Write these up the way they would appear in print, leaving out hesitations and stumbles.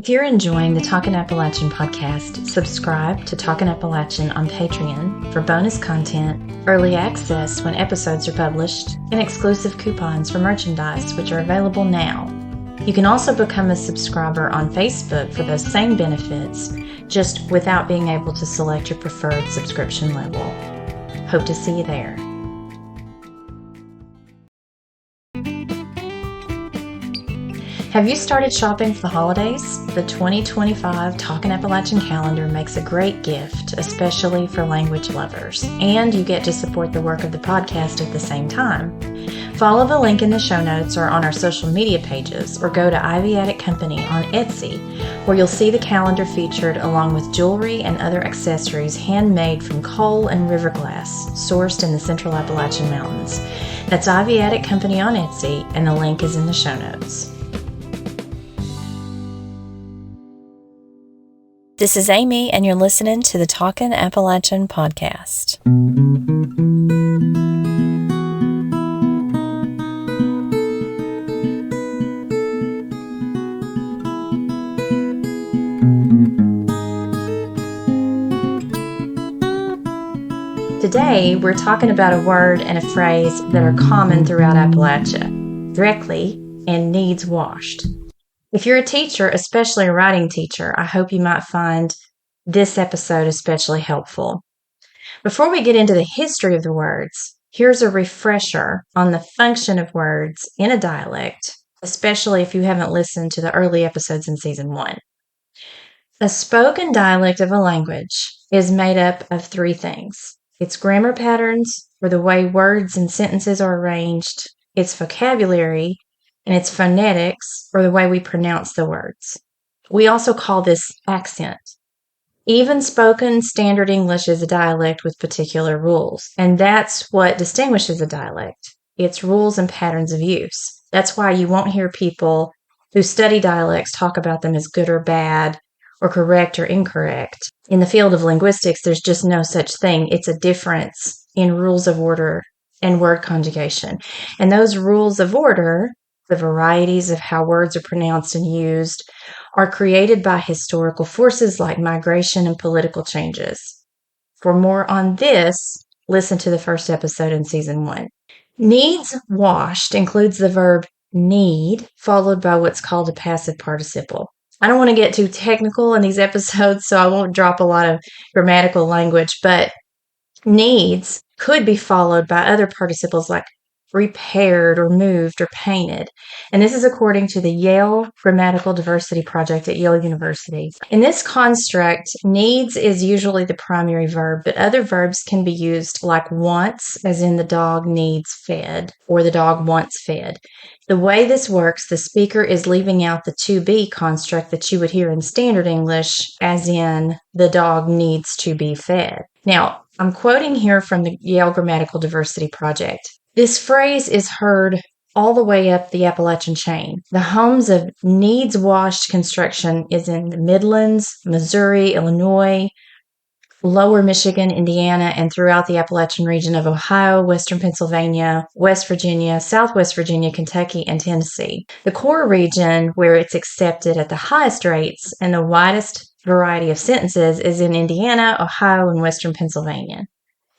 If you're enjoying the Talkin' Appalachian podcast, subscribe to Talkin' Appalachian on Patreon for bonus content, early access when episodes are published, and exclusive coupons for merchandise, which are available now. You can also become a subscriber on Facebook for those same benefits, just without being able to select your preferred subscription level. Hope to see you there. Have you started shopping for the holidays? The 2025 Talkin' Appalachian calendar makes a great gift, especially for language lovers, and you get to support the work of the podcast at the same time. Follow the link in the show notes or on our social media pages, or go to Ivy Attic Company on Etsy, where you'll see the calendar featured along with jewelry and other accessories handmade from coal and river glass, sourced in the Central Appalachian Mountains. That's Ivy Attic Company on Etsy, and the link is in the show notes. This is Amy, and you're listening to the Talkin' Appalachian podcast. Today, we're talking about a word and a phrase that are common throughout Appalachia: directly and needs washed. If you're a teacher, especially a writing teacher, I hope you might find this episode especially helpful. Before we get into the history of the words, here's a refresher on the function of words in a dialect, especially if you haven't listened to the early episodes in Season 1. A spoken dialect of a language is made up of three things: its grammar patterns, or the way words and sentences are arranged, its vocabulary, and its phonetics, or the way we pronounce the words. We also call this accent. Even spoken standard English is a dialect with particular rules, and that's what distinguishes a dialect: its rules and patterns of use. That's why you won't hear people who study dialects talk about them as good or bad, or correct or incorrect. In the field of linguistics, there's just no such thing. It's a difference in rules of order and word conjugation. And those rules of order, the varieties of how words are pronounced and used, are created by historical forces like migration and political changes. For more on this, listen to the first episode in Season 1. Needs washed includes the verb need, followed by what's called a passive participle. I don't want to get too technical in these episodes, so I won't drop a lot of grammatical language, but needs could be followed by other participles like repaired or moved or painted. And this is according to the Yale Grammatical Diversity Project at Yale University. In this construct, needs is usually the primary verb, but other verbs can be used like wants, as in the dog needs fed, or the dog wants fed. The way this works, the speaker is leaving out the to be construct that you would hear in standard English, as in the dog needs to be fed. Now, I'm quoting here from the Yale Grammatical Diversity Project. This phrase is heard all the way up the Appalachian chain. The homes of needs-washed construction is in the Midlands, Missouri, Illinois, Lower Michigan, Indiana, and throughout the Appalachian region of Ohio, Western Pennsylvania, West Virginia, Southwest Virginia, Kentucky, and Tennessee. The core region, where it's accepted at the highest rates and the widest variety of sentences, is in Indiana, Ohio, and Western Pennsylvania.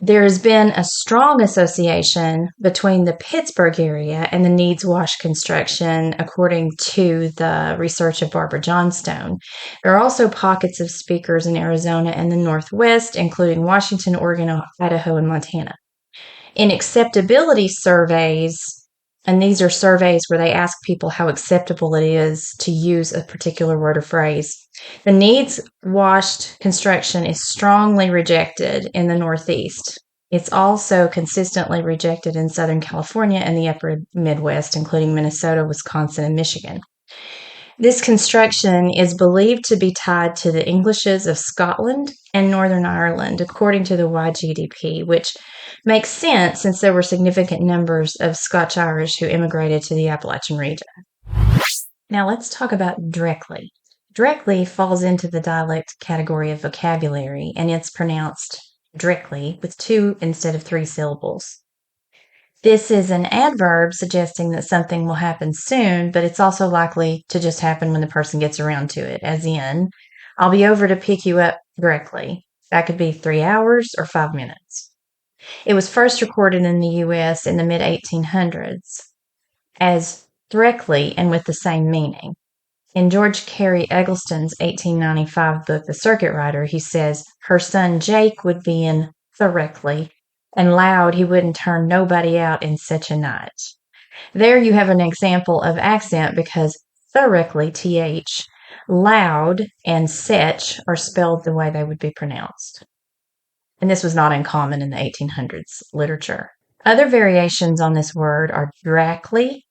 There has been a strong association between the Pittsburgh area and the needs-washed construction, according to the research of Barbara Johnstone. There are also pockets of speakers in Arizona and the Northwest, including Washington, Oregon, Idaho, and Montana. In acceptability surveys, and these are surveys where they ask people how acceptable it is to use a particular word or phrase, the needs-washed construction is strongly rejected in the Northeast. It's also consistently rejected in Southern California and the upper Midwest, including Minnesota, Wisconsin, and Michigan. This construction is believed to be tied to the Englishes of Scotland and Northern Ireland, according to the YGDP, which makes sense since there were significant numbers of Scotch-Irish who immigrated to the Appalachian region. Now let's talk about directly. Directly falls into the dialect category of vocabulary, and it's pronounced directly with 2 instead of 3 syllables. This is an adverb suggesting that something will happen soon, but it's also likely to just happen when the person gets around to it, as in, I'll be over to pick you up directly. That could be 3 hours or 5 minutes. It was first recorded in the U.S. in the mid-1800s as directly and with the same meaning. In George Carey Eggleston's 1895 book, The Circuit Rider, he says, her son Jake would be in directly, and loud he wouldn't turn nobody out in such a night. There you have an example of accent because directly, th, loud, and sech are spelled the way they would be pronounced. And this was not uncommon in the 1800s literature. Other variations on this word are directly,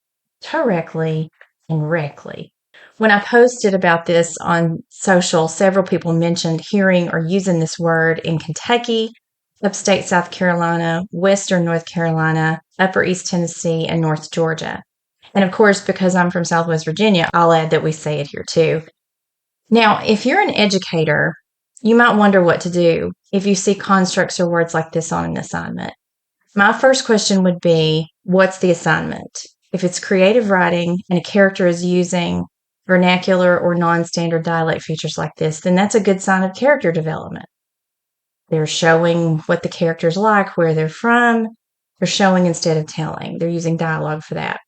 and rectly. When I posted about this on social, several people mentioned hearing or using this word in Kentucky, upstate South Carolina, western North Carolina, upper East Tennessee, and North Georgia. And of course, because I'm from Southwest Virginia, I'll add that we say it here too. Now, if you're an educator, you might wonder what to do if you see constructs or words like this on an assignment. My first question would be, what's the assignment? If it's creative writing and a character is using vernacular or non-standard dialect features like this, then that's a good sign of character development. They're showing what the character's like, where they're from. They're showing instead of telling. They're using dialogue for that.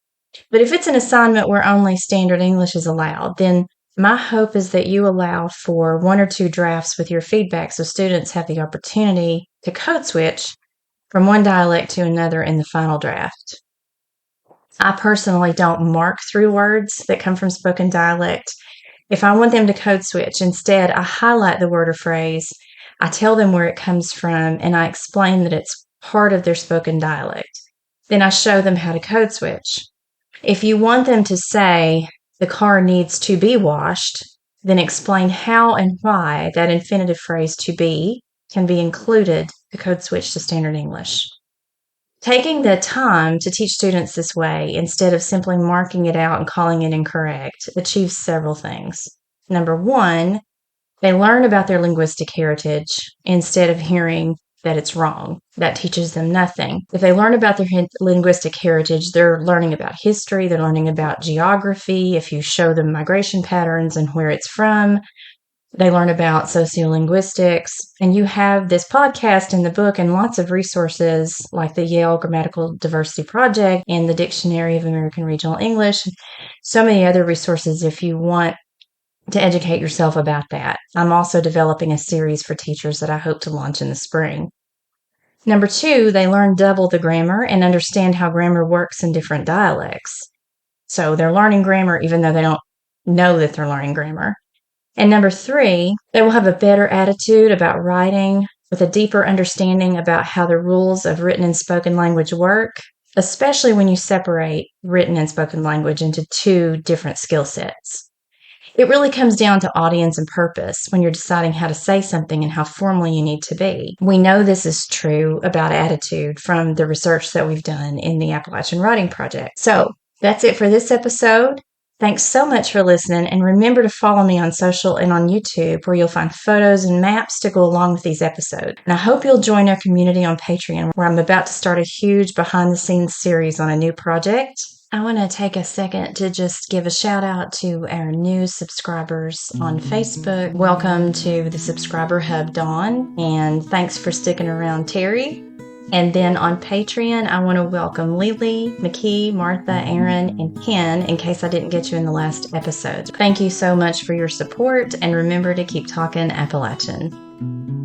But if it's an assignment where only standard English is allowed, then my hope is that you allow for 1 or 2 drafts with your feedback so students have the opportunity to code switch from one dialect to another in the final draft. I personally don't mark through words that come from spoken dialect. If I want them to code switch, instead I highlight the word or phrase, I tell them where it comes from, and I explain that it's part of their spoken dialect. Then I show them how to code switch. If you want them to say, the car needs to be washed, then explain how and why that infinitive phrase to be can be included to code switch to standard English. Taking the time to teach students this way, instead of simply marking it out and calling it incorrect, achieves several things. Number 1, they learn about their linguistic heritage instead of hearing that it's wrong. That teaches them nothing. If they learn about their linguistic heritage, they're learning about history, they're learning about geography. If you show them migration patterns and where it's from, they learn about sociolinguistics. And you have this podcast in the book and lots of resources like the Yale Grammatical Diversity Project and the Dictionary of American Regional English. So many other resources if you want to educate yourself about that. I'm also developing a series for teachers that I hope to launch in the spring. Number 2, they learn double the grammar and understand how grammar works in different dialects. So they're learning grammar even though they don't know that they're learning grammar. And number 3, they will have a better attitude about writing with a deeper understanding about how the rules of written and spoken language work, especially when you separate written and spoken language into 2 different skill sets. It really comes down to audience and purpose when you're deciding how to say something and how formal you need to be. We know this is true about attitude from the research that we've done in the Appalachian Writing Project. So that's it for this episode. Thanks so much for listening, and remember to follow me on social and on YouTube where you'll find photos and maps to go along with these episodes. And I hope you'll join our community on Patreon where I'm about to start a huge behind-the-scenes series on a new project. I want to take a second to just give a shout out to our new subscribers on Facebook. Welcome to the Subscriber Hub, Dawn, and thanks for sticking around, Terry. And then on Patreon, I want to welcome Lily, McKee, Martha, Aaron, and Ken, in case I didn't get you in the last episode. Thank you so much for your support, and remember to keep talking Appalachian.